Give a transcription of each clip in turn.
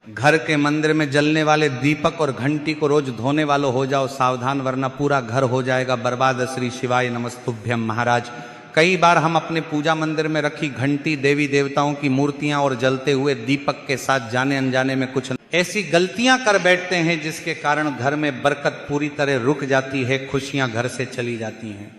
घर के मंदिर में जलने वाले दीपक और घंटी को रोज धोने वालों हो जाओ सावधान, वरना पूरा घर हो जाएगा बर्बाद। श्री शिवाय नमस्तुभ्यम। महाराज, कई बार हम अपने पूजा मंदिर में रखी घंटी, देवी देवताओं की मूर्तियां और जलते हुए दीपक के साथ जाने अनजाने में कुछ ऐसी गलतियां कर बैठते हैं जिसके कारण घर में बरकत पूरी तरह रुक जाती है, खुशियां घर से चली जाती हैं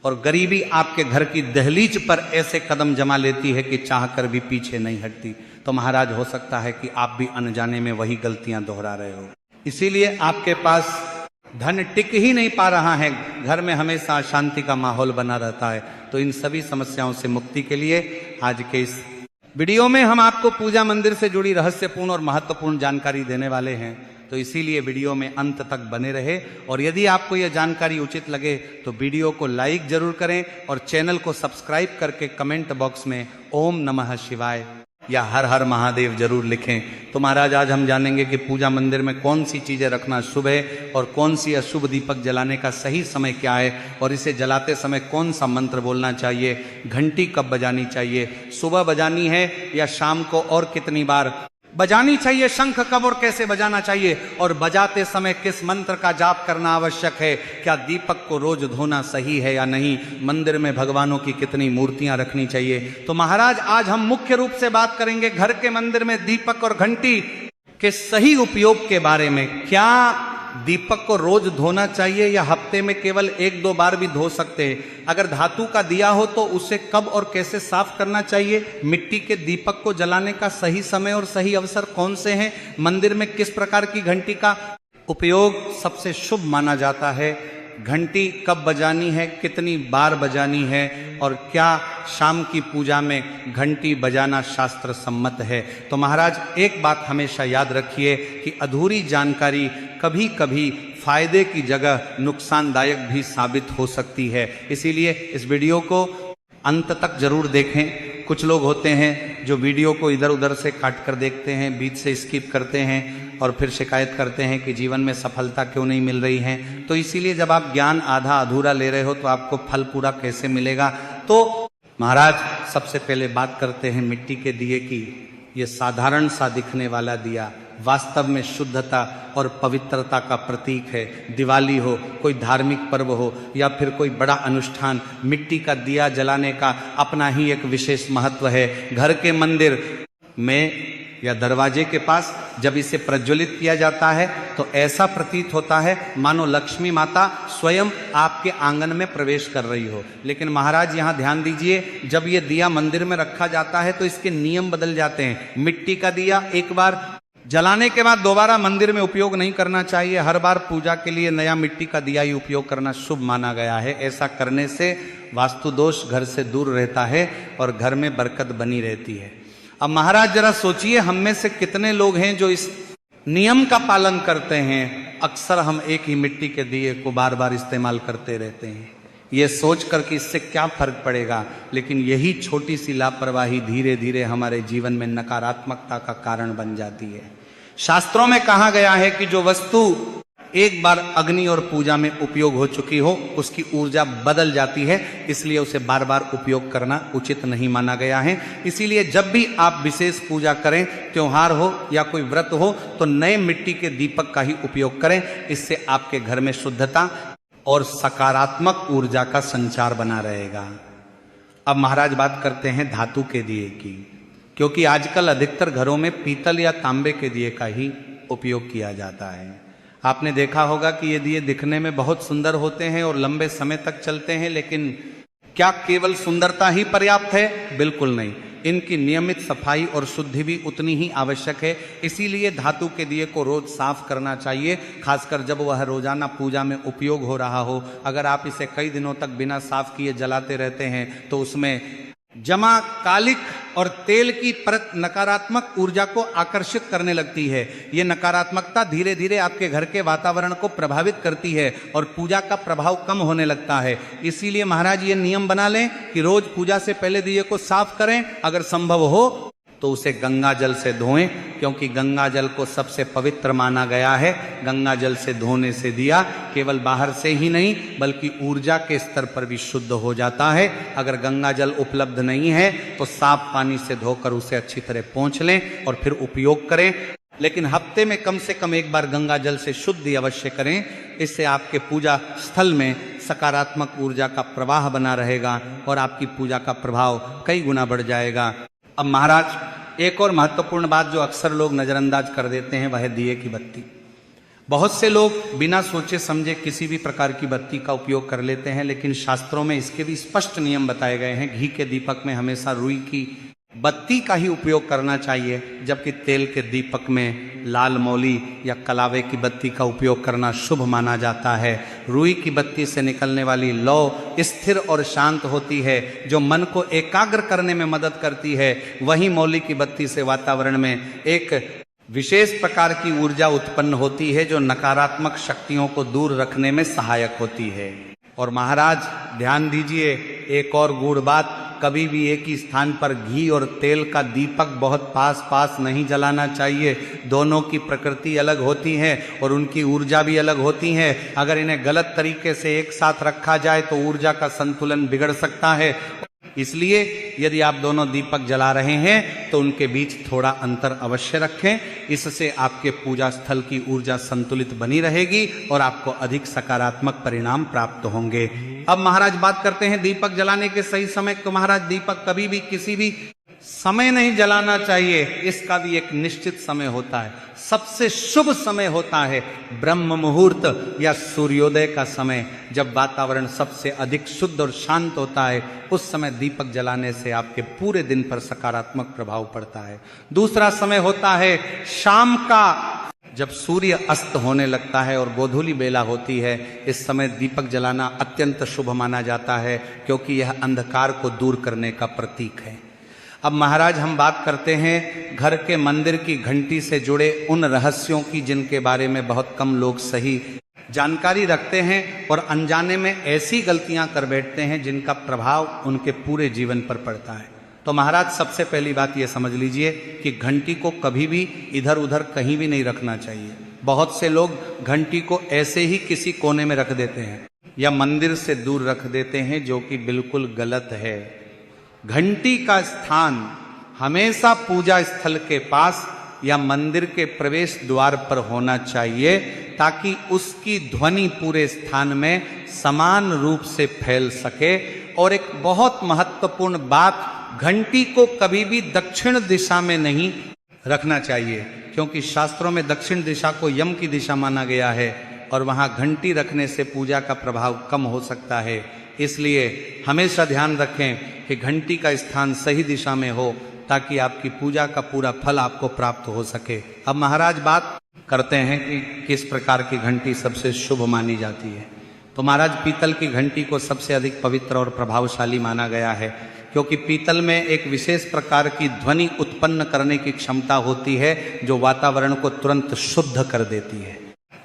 और गरीबी आपके घर की दहलीज पर ऐसे कदम जमा लेती है कि चाहकर भी पीछे नहीं हटती। तो महाराज, हो सकता है कि आप भी अनजाने में वही गलतियां दोहरा रहे हो, इसीलिए आपके पास धन टिक ही नहीं पा रहा है, घर में हमेशा अशांति का माहौल बना रहता है। तो इन सभी समस्याओं से मुक्ति के लिए आज के इस वीडियो में हम आपको पूजा मंदिर से जुड़ी रहस्यपूर्ण और महत्वपूर्ण जानकारी देने वाले हैं। तो इसीलिए वीडियो में अंत तक बने रहे और यदि आपको यह जानकारी उचित लगे तो वीडियो को लाइक जरूर करें और चैनल को सब्सक्राइब करके कमेंट बॉक्स में ओम नमः शिवाय या हर हर महादेव जरूर लिखें। तो महाराज, आज हम जानेंगे कि पूजा मंदिर में कौन सी चीज़ें रखना शुभ है और कौन सी अशुभ दीपक जलाने का सही समय क्या है और इसे जलाते समय कौन सा मंत्र बोलना चाहिए, घंटी कब बजानी चाहिए, सुबह बजानी है या शाम को, और कितनी बार बजानी चाहिए, शंख कब और कैसे बजाना चाहिए और बजाते समय किस मंत्र का जाप करना आवश्यक है, क्या दीपक को रोज धोना सही है या नहीं, मंदिर में भगवानों की कितनी मूर्तियां रखनी चाहिए। तो महाराज, आज हम मुख्य रूप से बात करेंगे घर के मंदिर में दीपक और घंटी के सही उपयोग के बारे में। क्या दीपक को रोज धोना चाहिए या हफ्ते में केवल 1-2 बार भी धो सकते हैं? अगर धातु का दिया हो तो उसे कब और कैसे साफ करना चाहिए? मिट्टी के दीपक को जलाने का सही समय और सही अवसर कौन से हैं? मंदिर में किस प्रकार की घंटी का उपयोग सबसे शुभ माना जाता है? घंटी कब बजानी है, कितनी बार बजानी है और क्या शाम की पूजा में घंटी बजाना शास्त्र सम्मत है? तो महाराज, एक बात हमेशा याद रखिए कि अधूरी जानकारी कभी कभी फायदे की जगह नुकसानदायक भी साबित हो सकती है, इसीलिए इस वीडियो को अंत तक जरूर देखें। कुछ लोग होते हैं जो वीडियो को इधर उधर से काट कर देखते हैं, बीच से स्किप करते हैं और फिर शिकायत करते हैं कि जीवन में सफलता क्यों नहीं मिल रही है। तो इसीलिए जब आप ज्ञान आधा अधूरा ले रहे हो तो आपको फल पूरा कैसे मिलेगा? तो महाराज, सबसे पहले बात करते हैं मिट्टी के दिए की। ये साधारण सा दिखने वाला दिया वास्तव में शुद्धता और पवित्रता का प्रतीक है। दिवाली हो, कोई धार्मिक पर्व हो या फिर कोई बड़ा अनुष्ठान, मिट्टी का दिया जलाने का अपना ही एक विशेष महत्व है। घर के मंदिर में या दरवाजे के पास जब इसे प्रज्वलित किया जाता है तो ऐसा प्रतीत होता है मानो लक्ष्मी माता स्वयं आपके आंगन में प्रवेश कर रही हो। लेकिन महाराज, यहाँ ध्यान दीजिए, जब ये दिया मंदिर में रखा जाता है तो इसके नियम बदल जाते हैं। मिट्टी का दिया एक बार जलाने के बाद दोबारा मंदिर में उपयोग नहीं करना चाहिए। हर बार पूजा के लिए नया मिट्टी का दिया ही उपयोग करना शुभ माना गया है। ऐसा करने से वास्तु दोष घर से दूर रहता है और घर में बरकत बनी रहती है। अब महाराज, जरा सोचिए, हम में से कितने लोग हैं जो इस नियम का पालन करते हैं? अक्सर हम एक ही मिट्टी के दिए को बार बार इस्तेमाल करते रहते हैं, ये सोच कर कि इससे क्या फर्क पड़ेगा। लेकिन यही छोटी सी लापरवाही धीरे धीरे हमारे जीवन में नकारात्मकता का कारण बन जाती है। शास्त्रों में कहा गया है कि जो वस्तु एक बार अग्नि और पूजा में उपयोग हो चुकी हो उसकी ऊर्जा बदल जाती है, इसलिए उसे बार बार उपयोग करना उचित नहीं माना गया है। इसीलिए जब भी आप विशेष पूजा करें, त्योहार हो या कोई व्रत हो, तो नए मिट्टी के दीपक का ही उपयोग करें। इससे आपके घर में शुद्धता और सकारात्मक ऊर्जा का संचार बना रहेगा। अब महाराज, बात करते हैं धातु के दिए की, क्योंकि आजकल अधिकतर घरों में पीतल या तांबे के दिए का ही उपयोग किया जाता है। आपने देखा होगा कि ये दिए दिखने में बहुत सुंदर होते हैं और लंबे समय तक चलते हैं, लेकिन क्या केवल सुंदरता ही पर्याप्त है? बिल्कुल नहीं। इनकी नियमित सफाई और शुद्धि भी उतनी ही आवश्यक है। इसीलिए धातु के दिए को रोज साफ करना चाहिए, खासकर जब वह रोजाना पूजा में उपयोग हो रहा हो। अगर आप इसे कई दिनों तक बिना साफ किए जलाते रहते हैं तो उसमें जमा कालिक और तेल की परत नकारात्मक ऊर्जा को आकर्षित करने लगती है। ये नकारात्मकता धीरे धीरे आपके घर के वातावरण को प्रभावित करती है और पूजा का प्रभाव कम होने लगता है। इसीलिए महाराज, ये नियम बना लें कि रोज पूजा से पहले दिए को साफ करें। अगर संभव हो तो उसे गंगा जल से धोएं, क्योंकि गंगा जल को सबसे पवित्र माना गया है। गंगा जल से धोने से दिया केवल बाहर से ही नहीं बल्कि ऊर्जा के स्तर पर भी शुद्ध हो जाता है। अगर गंगा जल उपलब्ध नहीं है तो साफ पानी से धोकर उसे अच्छी तरह पोंछ लें और फिर उपयोग करें। लेकिन हफ्ते में कम से कम एक बार गंगा जल से शुद्धि अवश्य करें। इससे आपके पूजा स्थल में सकारात्मक ऊर्जा का प्रवाह बना रहेगा और आपकी पूजा का प्रभाव कई गुना बढ़ जाएगा। अब महाराज एक और महत्वपूर्ण बात जो अक्सर लोग नजरअंदाज कर देते हैं वह है दिए की बत्ती। बहुत से लोग बिना सोचे समझे किसी भी प्रकार की बत्ती का उपयोग कर लेते हैं, लेकिन शास्त्रों में इसके भी स्पष्ट नियम बताए गए हैं। घी के दीपक में हमेशा रुई की बत्ती का ही उपयोग करना चाहिए, जबकि तेल के दीपक में लाल मौली या कलावे की बत्ती का उपयोग करना शुभ माना जाता है। रुई की बत्ती से निकलने वाली लौ स्थिर और शांत होती है, जो मन को एकाग्र करने में मदद करती है। वहीं मौली की बत्ती से वातावरण में एक विशेष प्रकार की ऊर्जा उत्पन्न होती है, जो नकारात्मक शक्तियों को दूर रखने में सहायक होती है। और महाराज ध्यान दीजिए, एक और गूढ़ बात, कभी भी एक ही स्थान पर घी और तेल का दीपक बहुत पास पास नहीं जलाना चाहिए। दोनों की प्रकृति अलग होती है और उनकी ऊर्जा भी अलग होती है। अगर इन्हें गलत तरीके से एक साथ रखा जाए तो ऊर्जा का संतुलन बिगड़ सकता है। इसलिए यदि आप दोनों दीपक जला रहे हैं तो उनके बीच थोड़ा अंतर अवश्य रखें। इससे आपके पूजा स्थल की ऊर्जा संतुलित बनी रहेगी और आपको अधिक सकारात्मक परिणाम प्राप्त होंगे। अब महाराज बात करते हैं दीपक जलाने के सही समय। तो महाराज दीपक कभी भी किसी भी समय नहीं जलाना चाहिए, इसका भी एक निश्चित समय होता है। सबसे शुभ समय होता है ब्रह्म मुहूर्त या सूर्योदय का समय, जब वातावरण सबसे अधिक शुद्ध और शांत होता है। उस समय दीपक जलाने से आपके पूरे दिन पर सकारात्मक प्रभाव पड़ता है। दूसरा समय होता है शाम का, जब सूर्य अस्त होने लगता है और गोधूली बेला होती है। इस समय दीपक जलाना अत्यंत शुभ माना जाता है, क्योंकि यह अंधकार को दूर करने का प्रतीक है। अब महाराज हम बात करते हैं घर के मंदिर की घंटी से जुड़े उन रहस्यों की, जिनके बारे में बहुत कम लोग सही जानकारी रखते हैं और अनजाने में ऐसी गलतियां कर बैठते हैं जिनका प्रभाव उनके पूरे जीवन पर पड़ता है। तो महाराज सबसे पहली बात यह समझ लीजिए कि घंटी को कभी भी इधर उधर कहीं भी नहीं रखना चाहिए। बहुत से लोग घंटी को ऐसे ही किसी कोने में रख देते हैं या मंदिर से दूर रख देते हैं, जो कि बिल्कुल गलत है। घंटी का स्थान हमेशा पूजा स्थल के पास या मंदिर के प्रवेश द्वार पर होना चाहिए, ताकि उसकी ध्वनि पूरे स्थान में समान रूप से फैल सके। और एक बहुत महत्वपूर्ण बात, घंटी को कभी भी दक्षिण दिशा में नहीं रखना चाहिए, क्योंकि शास्त्रों में दक्षिण दिशा को यम की दिशा माना गया है और वहां घंटी रखने से पूजा का प्रभाव कम हो सकता है। इसलिए हमेशा ध्यान रखें कि घंटी का स्थान सही दिशा में हो, ताकि आपकी पूजा का पूरा फल आपको प्राप्त हो सके। अब महाराज बात करते हैं कि किस प्रकार की घंटी सबसे शुभ मानी जाती है। तो महाराज पीतल की घंटी को सबसे अधिक पवित्र और प्रभावशाली माना गया है, क्योंकि पीतल में एक विशेष प्रकार की ध्वनि उत्पन्न करने की क्षमता होती है, जो वातावरण को तुरंत शुद्ध कर देती है।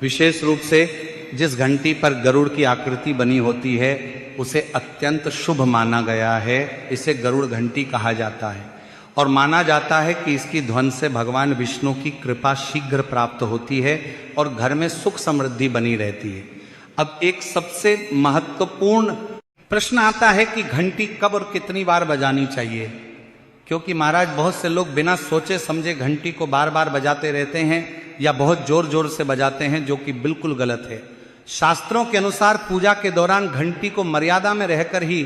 विशेष रूप से जिस घंटी पर गरुड़ की आकृति बनी होती है उसे अत्यंत शुभ माना गया है। इसे गरुड़ घंटी कहा जाता है और माना जाता है कि इसकी ध्वनि से भगवान विष्णु की कृपा शीघ्र प्राप्त होती है और घर में सुख समृद्धि बनी रहती है। अब एक सबसे महत्वपूर्ण प्रश्न आता है कि घंटी कब और कितनी बार बजानी चाहिए, क्योंकि महाराज बहुत से लोग बिना सोचे समझे घंटी को बार बार बजाते रहते हैं या बहुत जोर जोर से बजाते हैं, जो कि बिल्कुल गलत है। शास्त्रों के अनुसार पूजा के दौरान घंटी को मर्यादा में रहकर ही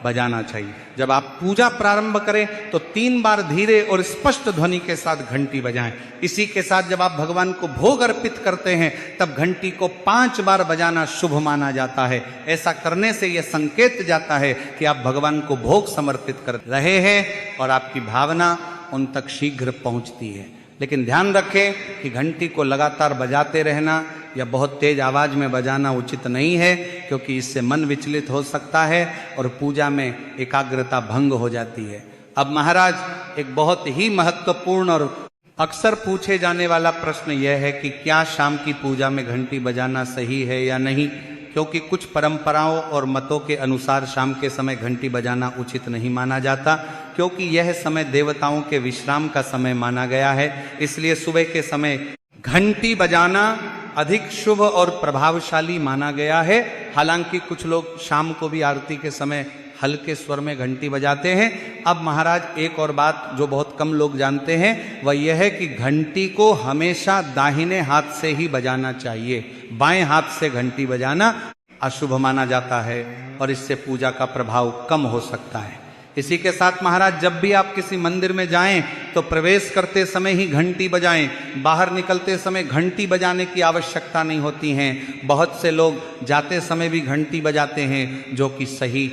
बजाना चाहिए। जब आप पूजा प्रारंभ करें तो 3 बार धीरे और स्पष्ट ध्वनि के साथ घंटी बजाएं। इसी के साथ जब आप भगवान को भोग अर्पित करते हैं तब घंटी को 5 बार बजाना शुभ माना जाता है। ऐसा करने से यह संकेत जाता है कि आप भगवान को भोग समर्पित कर रहे हैं और आपकी भावना उन तक शीघ्र पहुंचती है। लेकिन ध्यान रखें कि घंटी को लगातार बजाते रहना या बहुत तेज आवाज में बजाना उचित नहीं है, क्योंकि इससे मन विचलित हो सकता है और पूजा में एकाग्रता भंग हो जाती है। अब महाराज एक बहुत ही महत्वपूर्ण और अक्सर पूछे जाने वाला प्रश्न यह है कि क्या शाम की पूजा में घंटी बजाना सही है या नहीं, क्योंकि कुछ परंपराओं और मतों के अनुसार शाम के समय घंटी बजाना उचित नहीं माना जाता, क्योंकि यह समय देवताओं के विश्राम का समय माना गया है। इसलिए सुबह के समय घंटी बजाना अधिक शुभ और प्रभावशाली माना गया है। हालांकि कुछ लोग शाम को भी आरती के समय हल्के स्वर में घंटी बजाते हैं। अब महाराज एक और बात जो बहुत कम लोग जानते हैं वह यह है कि घंटी को हमेशा दाहिने हाथ से ही बजाना चाहिए। बाएं हाथ से घंटी बजाना अशुभ माना जाता है और इससे पूजा का प्रभाव कम हो सकता है। इसी के साथ महाराज जब भी आप किसी मंदिर में जाएं तो प्रवेश करते समय ही घंटी बजाएं, बाहर निकलते समय घंटी बजाने की आवश्यकता नहीं होती है। बहुत से लोग जाते समय भी घंटी बजाते हैं जो कि सही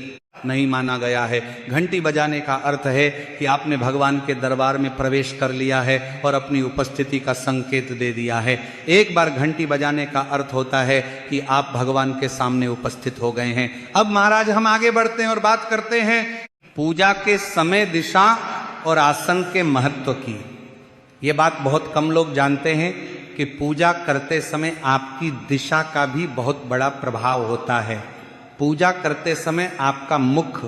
नहीं माना गया है। घंटी बजाने का अर्थ है कि आपने भगवान के दरबार में प्रवेश कर लिया है और अपनी उपस्थिति का संकेत दे दिया है। एक बार घंटी बजाने का अर्थ होता है कि आप भगवान के सामने उपस्थित हो गए हैं। अब महाराज हम आगे बढ़ते हैं और बात करते हैं पूजा के समय, दिशा और आसन के महत्व की। ये बात बहुत कम लोग जानते हैं कि पूजा करते समय आपकी दिशा का भी बहुत बड़ा प्रभाव होता है। पूजा करते समय आपका मुख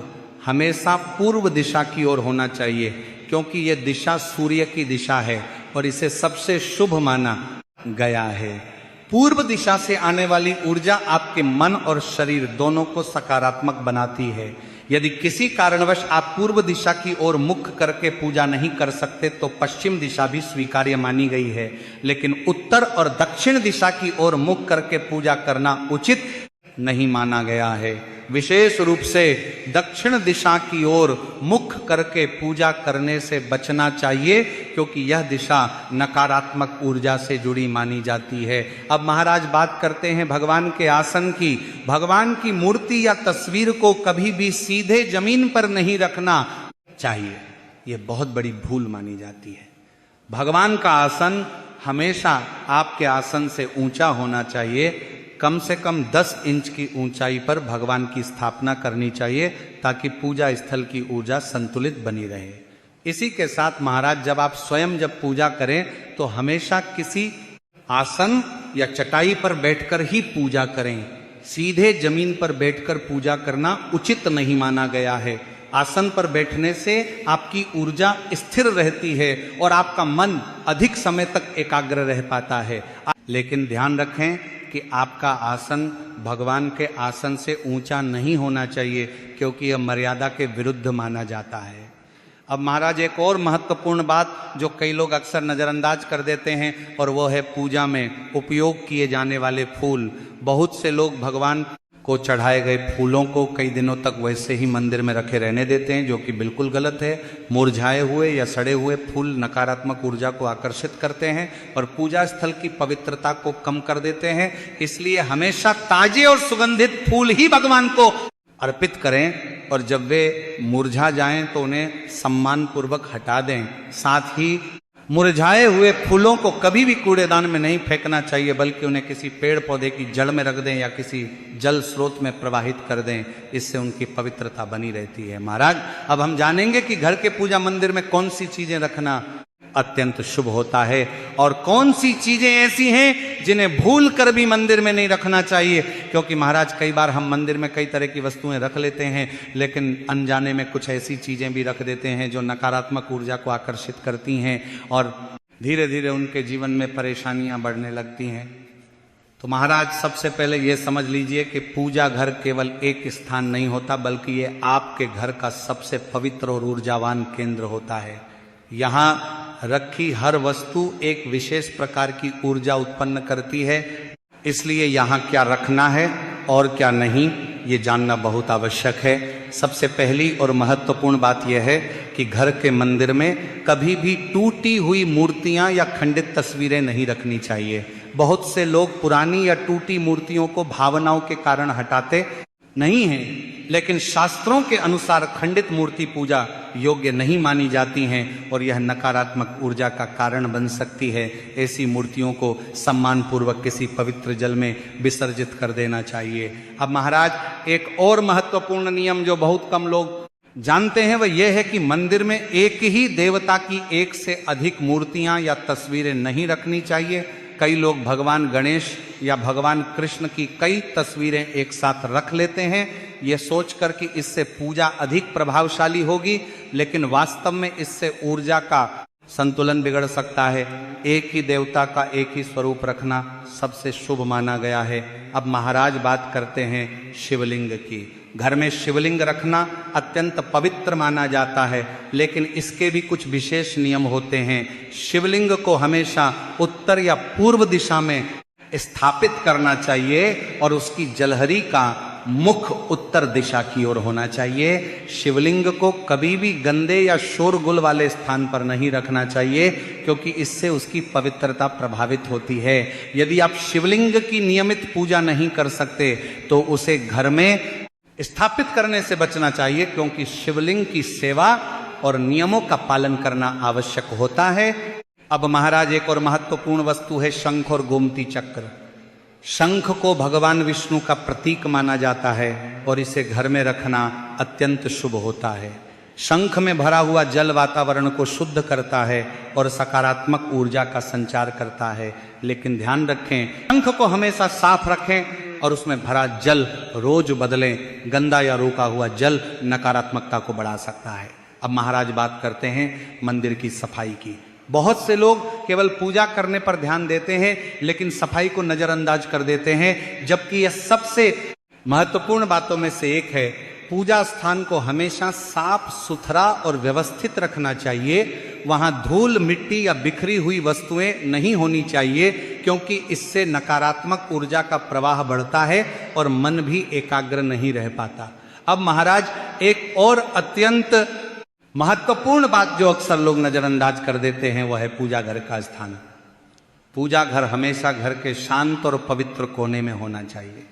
हमेशा पूर्व दिशा की ओर होना चाहिए, क्योंकि यह दिशा सूर्य की दिशा है और इसे सबसे शुभ माना गया है। पूर्व दिशा से आने वाली ऊर्जा आपके मन और शरीर दोनों को सकारात्मक बनाती है। यदि किसी कारणवश आप पूर्व दिशा की ओर मुख करके पूजा नहीं कर सकते तो पश्चिम दिशा भी स्वीकार्य मानी गई है, लेकिन उत्तर और दक्षिण दिशा की ओर मुख करके पूजा करना उचित नहीं माना गया है। विशेष रूप से दक्षिण दिशा की ओर मुख करके पूजा करने से बचना चाहिए, क्योंकि यह दिशा नकारात्मक ऊर्जा से जुड़ी मानी जाती है। अब महाराज बात करते हैं भगवान के आसन की। भगवान की मूर्ति या तस्वीर को कभी भी सीधे जमीन पर नहीं रखना चाहिए, यह बहुत बड़ी भूल मानी जाती है। भगवान का आसन हमेशा आपके आसन से ऊंचा होना चाहिए। कम से कम 10 इंच की ऊंचाई पर भगवान की स्थापना करनी चाहिए, ताकि पूजा स्थल की ऊर्जा संतुलित बनी रहे। इसी के साथ महाराज जब आप स्वयं जब पूजा करें तो हमेशा किसी आसन या चटाई पर बैठकर ही पूजा करें। सीधे जमीन पर बैठकर पूजा करना उचित नहीं माना गया है। आसन पर बैठने से आपकी ऊर्जा स्थिर रहती है और आपका मन अधिक समय तक एकाग्र रह पाता है। लेकिन ध्यान रखें कि आपका आसन भगवान के आसन से ऊंचा नहीं होना चाहिए, क्योंकि यह मर्यादा के विरुद्ध माना जाता है। अब महाराज एक और महत्वपूर्ण बात जो कई लोग अक्सर नज़रअंदाज कर देते हैं, और वो है पूजा में उपयोग किए जाने वाले फूल। बहुत से लोग भगवान को चढ़ाए गए फूलों को कई दिनों तक वैसे ही मंदिर में रखे रहने देते हैं, जो कि बिल्कुल गलत है। मुरझाए हुए या सड़े हुए फूल नकारात्मक ऊर्जा को आकर्षित करते हैं और पूजा स्थल की पवित्रता को कम कर देते हैं। इसलिए हमेशा ताजे और सुगंधित फूल ही भगवान को अर्पित करें, और जब वे मुरझा जाएं तो उन्हें सम्मान पूर्वक हटा दें। साथ ही मुरझाए हुए फूलों को कभी भी कूड़ेदान में नहीं फेंकना चाहिए, बल्कि उन्हें किसी पेड़ पौधे की जड़ में रख दें या किसी जल स्रोत में प्रवाहित कर दें। इससे उनकी पवित्रता बनी रहती है। महाराज अब हम जानेंगे कि घर के पूजा मंदिर में कौन सी चीजें रखना अत्यंत शुभ होता है और कौन सी चीजें ऐसी हैं जिन्हें भूल कर भी मंदिर में नहीं रखना चाहिए। क्योंकि महाराज कई बार हम मंदिर में कई तरह की वस्तुएं रख लेते हैं, लेकिन अनजाने में कुछ ऐसी चीजें भी रख देते हैं जो नकारात्मक ऊर्जा को आकर्षित करती हैं और धीरे धीरे उनके जीवन में परेशानियां बढ़ने लगती हैं। तो महाराज सबसे पहले ये समझ लीजिए कि पूजा घर केवल एक स्थान नहीं होता, बल्कि ये आपके घर का सबसे पवित्र और ऊर्जावान केंद्र होता है। यहाँ रखी हर वस्तु एक विशेष प्रकार की ऊर्जा उत्पन्न करती है, इसलिए यहाँ क्या रखना है और क्या नहीं ये जानना बहुत आवश्यक है। सबसे पहली और महत्वपूर्ण बात यह है कि घर के मंदिर में कभी भी टूटी हुई मूर्तियां या खंडित तस्वीरें नहीं रखनी चाहिए। बहुत से लोग पुरानी या टूटी मूर्तियों को भावनाओं के कारण हटाते नहीं हैं, लेकिन शास्त्रों के अनुसार खंडित मूर्ति पूजा योग्य नहीं मानी जाती हैं और यह नकारात्मक ऊर्जा का कारण बन सकती है। ऐसी मूर्तियों को सम्मानपूर्वक किसी पवित्र जल में विसर्जित कर देना चाहिए। अब महाराज एक और महत्वपूर्ण नियम जो बहुत कम लोग जानते हैं वह यह है कि मंदिर में एक ही देवता की एक से अधिक मूर्तियां या तस्वीरें नहीं रखनी चाहिए। कई लोग भगवान गणेश या भगवान कृष्ण की कई तस्वीरें एक साथ रख लेते हैं, यह सोचकर कि इससे पूजा अधिक प्रभावशाली होगी, लेकिन वास्तव में इससे ऊर्जा का संतुलन बिगड़ सकता है। एक ही देवता का एक ही स्वरूप रखना सबसे शुभ माना गया है। अब महाराज बात करते हैं शिवलिंग की। घर में शिवलिंग रखना अत्यंत पवित्र माना जाता है, लेकिन इसके भी कुछ विशेष नियम होते हैं। शिवलिंग को हमेशा उत्तर या पूर्व दिशा में स्थापित करना चाहिए और उसकी जलहरी का मुख उत्तर दिशा की ओर होना चाहिए। शिवलिंग को कभी भी गंदे या शोरगुल वाले स्थान पर नहीं रखना चाहिए, क्योंकि इससे उसकी पवित्रता प्रभावित होती है। यदि आप शिवलिंग की नियमित पूजा नहीं कर सकते तो उसे घर में स्थापित करने से बचना चाहिए, क्योंकि शिवलिंग की सेवा और नियमों का पालन करना आवश्यक होता है। अब महाराज एक और महत्वपूर्ण वस्तु है शंख और गोमती चक्र। शंख को भगवान विष्णु का प्रतीक माना जाता है और इसे घर में रखना अत्यंत शुभ होता है। शंख में भरा हुआ जल वातावरण को शुद्ध करता है और सकारात्मक ऊर्जा का संचार करता है। लेकिन ध्यान रखें, शंख को हमेशा साफ रखें और उसमें भरा जल रोज बदलें। गंदा या रोका हुआ जल नकारात्मकता को बढ़ा सकता है। अब महाराज बात करते हैं मंदिर की सफाई की। बहुत से लोग केवल पूजा करने पर ध्यान देते हैं, लेकिन सफाई को नजरअंदाज कर देते हैं, जबकि यह सबसे महत्वपूर्ण बातों में से एक है। पूजा स्थान को हमेशा साफ सुथरा और व्यवस्थित रखना चाहिए। वहां धूल, मिट्टी या बिखरी हुई वस्तुएं नहीं होनी चाहिए, क्योंकि इससे नकारात्मक ऊर्जा का प्रवाह बढ़ता है और मन भी एकाग्र नहीं रह पाता। अब महाराज एक और अत्यंत महत्वपूर्ण बात जो अक्सर लोग नजरअंदाज कर देते हैं, वह है पूजा घर का स्थान। पूजा घर हमेशा घर के शांत और पवित्र कोने में होना चाहिए।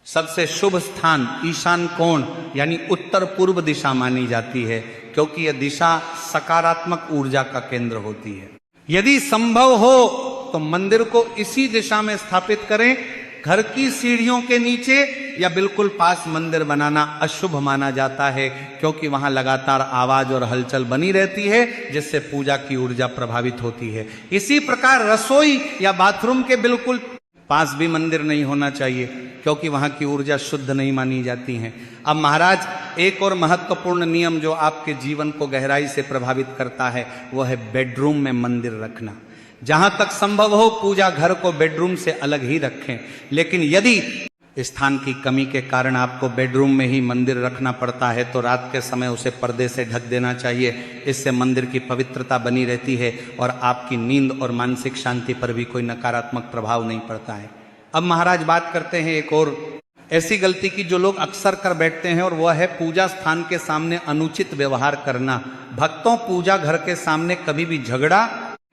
सबसे शुभ स्थान ईशान कोण यानी उत्तर पूर्व दिशा मानी जाती है, क्योंकि यह दिशा सकारात्मक ऊर्जा का केंद्र होती है। यदि संभव हो तो मंदिर को इसी दिशा में स्थापित करें। घर की सीढ़ियों के नीचे या बिल्कुल पास मंदिर बनाना अशुभ माना जाता है, क्योंकि वहां लगातार आवाज और हलचल बनी रहती है, जिससे पूजा की ऊर्जा प्रभावित होती है। इसी प्रकार रसोई या बाथरूम के बिल्कुल पास भी मंदिर नहीं होना चाहिए, क्योंकि वहां की ऊर्जा शुद्ध नहीं मानी जाती है। अब महाराज एक और महत्वपूर्ण नियम जो आपके जीवन को गहराई से प्रभावित करता है, वह है बेडरूम में मंदिर रखना। जहां तक संभव हो पूजा घर को बेडरूम से अलग ही रखें, लेकिन यदि स्थान की कमी के कारण आपको बेडरूम में ही मंदिर रखना पड़ता है तो रात के समय उसे पर्दे से ढक देना चाहिए। इससे मंदिर की पवित्रता बनी रहती है और आपकी नींद और मानसिक शांति पर भी कोई नकारात्मक प्रभाव नहीं पड़ता है। अब महाराज बात करते हैं एक और ऐसी गलती की जो लोग अक्सर कर बैठते हैं, और वह है पूजा स्थान के सामने अनुचित व्यवहार करना। भक्तों, पूजा घर के सामने कभी भी झगड़ा,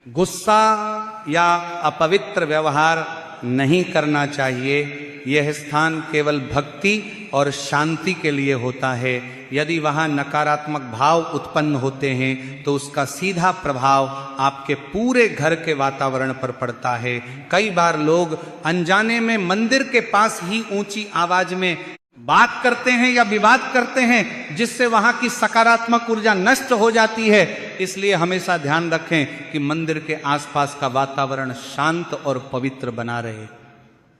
गुस्सा या अपवित्र व्यवहार नहीं करना चाहिए। यह स्थान केवल भक्ति और शांति के लिए होता है। यदि वहाँ नकारात्मक भाव उत्पन्न होते हैं तो उसका सीधा प्रभाव आपके पूरे घर के वातावरण पर पड़ता है। कई बार लोग अनजाने में मंदिर के पास ही ऊंची आवाज में बात करते हैं या विवाद करते हैं, जिससे वहां की सकारात्मक ऊर्जा नष्ट हो जाती है। इसलिए हमेशा ध्यान रखें कि मंदिर के आसपास का वातावरण शांत और पवित्र बना रहे।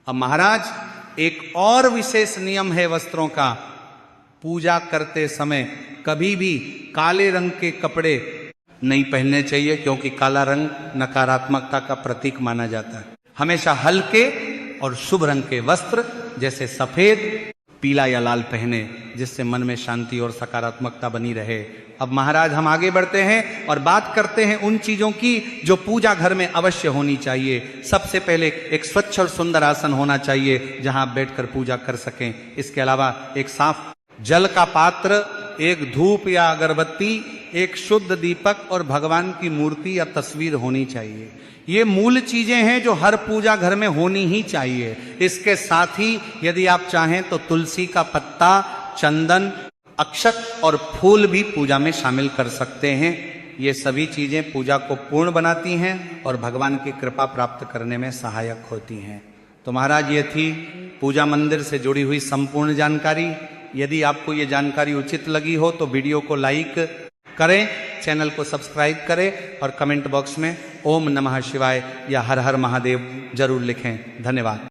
अब महाराज एक और विशेष नियम है वस्त्रों का। पूजा करते समय कभी भी काले रंग के कपड़े नहीं पहनने चाहिए, क्योंकि काला रंग नकारात्मकता का प्रतीक माना जाता है। हमेशा हल्के और शुभ रंग के वस्त्र जैसे सफेद, पीला या लाल पहने, जिससे मन में शांति और सकारात्मकता बनी रहे। अब महाराज हम आगे बढ़ते हैं और बात करते हैं उन चीजों की जो पूजा घर में अवश्य होनी चाहिए। सबसे पहले एक स्वच्छ और सुंदर आसन होना चाहिए जहां आप बैठकर पूजा कर सकें। इसके अलावा एक साफ जल का पात्र, एक धूप या अगरबत्ती, एक शुद्ध दीपक और भगवान की मूर्ति या तस्वीर होनी चाहिए। ये मूल चीजें हैं जो हर पूजा घर में होनी ही चाहिए। इसके साथ ही यदि आप चाहें तो तुलसी का पत्ता, चंदन, अक्षत और फूल भी पूजा में शामिल कर सकते हैं। ये सभी चीजें पूजा को पूर्ण बनाती हैं और भगवान की कृपा प्राप्त करने में सहायक होती हैं। तो महाराज ये थी पूजा मंदिर से जुड़ी हुई संपूर्ण जानकारी। यदि आपको ये जानकारी उचित लगी हो तो वीडियो को लाइक करें, चैनल को सब्सक्राइब करें और कमेंट बॉक्स में ओम नमः शिवाय या हर हर महादेव जरूर लिखें। धन्यवाद।